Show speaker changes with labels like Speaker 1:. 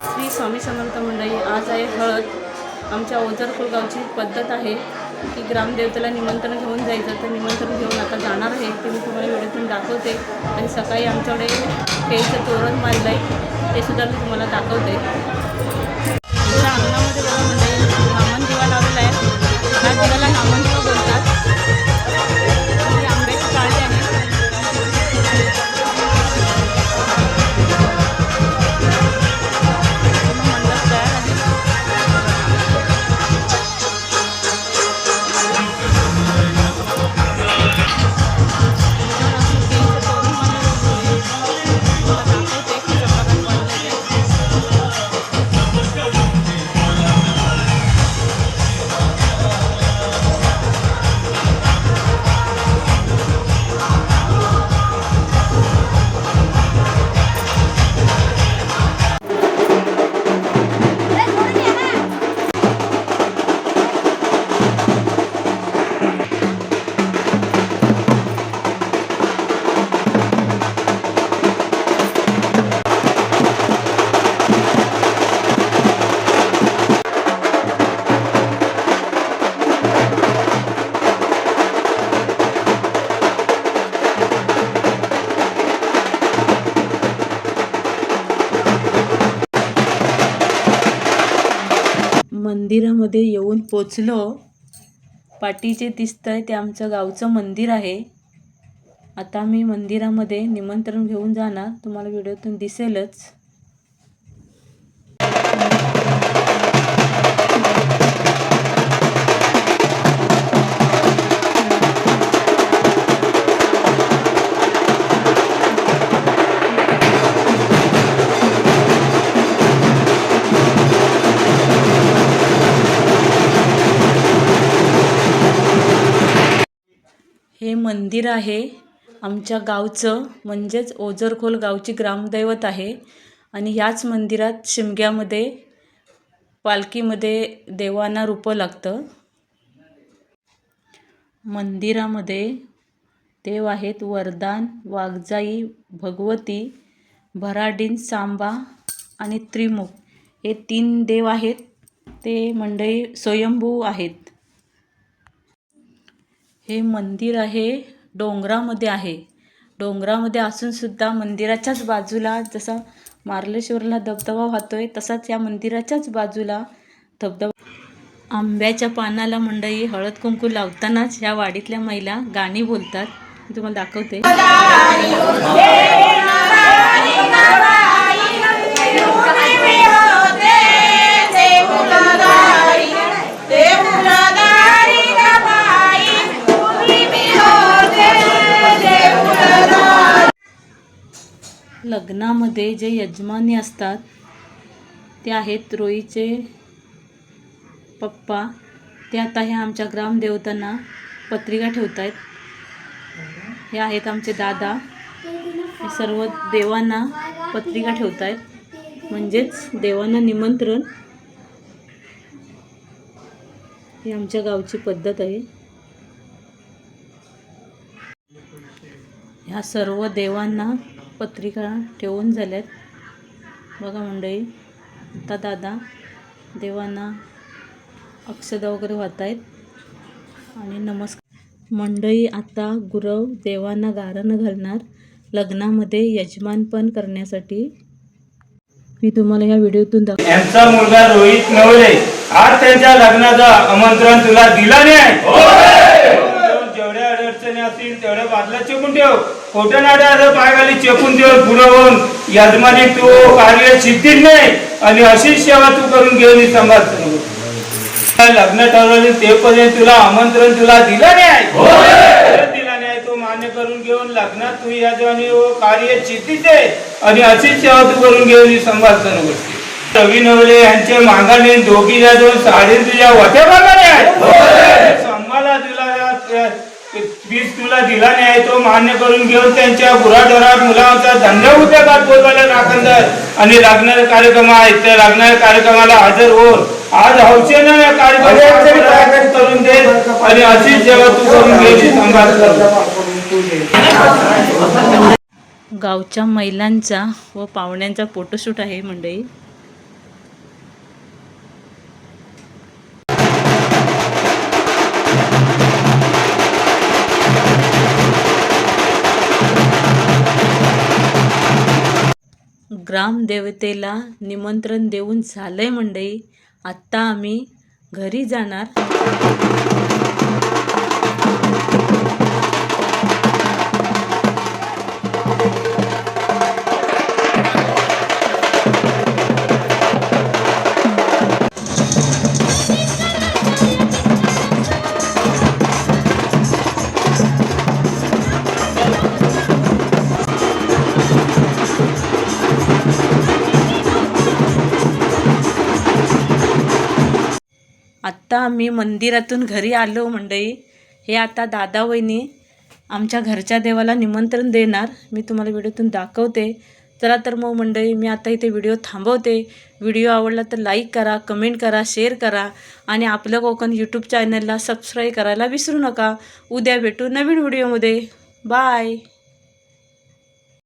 Speaker 1: श्री स्वामी समर्थ मंडळी, आज आहे हळद. आमच्या ओझरखोल गावची पद्धत आहे की ग्रामदेवतेला निमंत्रण घेऊन जायचं. तर निमंत्रण घेऊन आता जाणार आहे ते मी तुम्हाला व्हिडिओतून दाखवते. आणि सकाळी आमच्याकडे केळीचं तोरण बांधलं आहे ते सुद्धा मी तुम्हाला दाखवते. आमच्या अंगणामध्ये बघा मंडळी नामन दिवा लावलेला आहे. ह्या दिव्याला नामन दिवा बोलतात. म्हणजे आंब्याची काळजी आहे. मंदिरामध्ये येऊन पोचलो. पाठीचे दिसतंय ते आमचं गावचं मंदिर आहे. आता मी मंदिरामध्ये निमंत्रण घेऊन जाणार, तुम्हाला व्हिडिओतून दिसेलच. हे मंदिर आहे आमच्या गावचं, म्हणजेच ओझरखोल गावची ग्रामदैवत आहे. आणि ह्याच मंदिरात शिमग्यामध्ये पालखीमध्ये देवांना रूपं लागतं. मंदिरामध्ये देव आहेत वरदान, वाघजाई, भगवती, भराडीन, सांबा आणि त्रिमुख. हे 3 देव आहेत. ते मंडळी स्वयंभू आहेत. हे मंदिर आहे डोंगरामध्ये आहे. डोंगरामध्ये असून सुद्धा मंदिराच्याच बाजूला जसा मार्लेश्वरला धबधबा वाहतोय तसाच या मंदिराच्याच बाजूला धबधबा. आंब्याच्या पानाला मंडळी हळद कुंकू लावतानाच ह्या वाडीतल्या महिला गाणी बोलतात. मी तुम्हाला दाखवते. लग्नामध्ये जे यजमानी असतात ते आहेत रोईचे पप्पा. ते आता ह्या आमच्या ग्रामदेवतांना पत्रिका ठेवत आहेत. हे आहेत आमचे दादा. हे सर्व देवांना पत्रिका ठेवत आहेत, म्हणजेच देवांना निमंत्रण. ही आमच्या गावची पद्धत आहे. ह्या सर्व देवांना पत्रिका ठेवून झाल्यात. बघा मंडळी, आता दादा देवांना अक्षदा वगैरे वाहत आहेत आणि नमस्कार. मंडळी आता गुरव देवांना गारणं घालणार लग्नामध्ये यजमानपण करण्यासाठी. मी तुम्हाला ह्या व्हिडिओतून दाखवतो.
Speaker 2: यांचा मुलगा रोहित नवले आज त्यांच्या लग्नाचं आमंत्रण तुला दिला नाही. जेवढ्या अडचणी असतील तेवढ्या बाजूला चेपून ठेव. खोटं नाट्याचं पायखाली चेपून ठेव. पुढे होऊन यजमानी तू कार्य सिद्धीत नाही आणि अशीच सेवा तू करून घेऊन सांभाळतो. लग्न ठरवले तेपर्यंत तुला आमंत्रण तुला दिलं नाही. दिला नाही तो मान्य करून घेऊन लग्नात तू यजमानी कार्य सिद्धीत आहे आणि अशीच सेवा तू करून घेऊन सांभाळतो. रवी नवले यांचे मागाने दोघी जाऊन साडी तुझ्या वाट्या मागाने आहे. संभाला तुला वीज तुला दिला नाही तो मान्य करून घेऊन त्यांच्या गुराढोरात मुलांचा धंदा उद्योगात बोलवायला राखणदार आणि लागणारे कार्यक्रम आहेत. त्या लागणाऱ्या कार्यक्रमाला हजर होऊन आज हौसेनं या कार्यक्रम करून दे आणि अशीच सेवा तू करून घ्यायची
Speaker 1: गावच्या महिलांचा व पाहुण्यांचा फोटोशूट आहे मंडळी. ग्रामदेवतेला निमंत्रण देऊन झालंय मंडळी. आत्ता आम्ही घरी जाणार. आत्ता आम्ही मंदिरातून घरी आलो मंडळी. हे आता दादा वहिनी आमच्या घरच्या देवाला निमंत्रण देणार. मी तुम्हाला व्हिडिओतून दाखवते. चला तर मग मंडळी, मी आता इथे व्हिडिओ थांबवते. व्हिडिओ आवडला तर लाईक करा, कमेंट करा, शेअर करा आणि आपलं कोकण यूट्यूब चॅनलला सबस्क्राईब करायला विसरू नका. उद्या भेटू नवीन व्हिडिओमध्ये. बाय.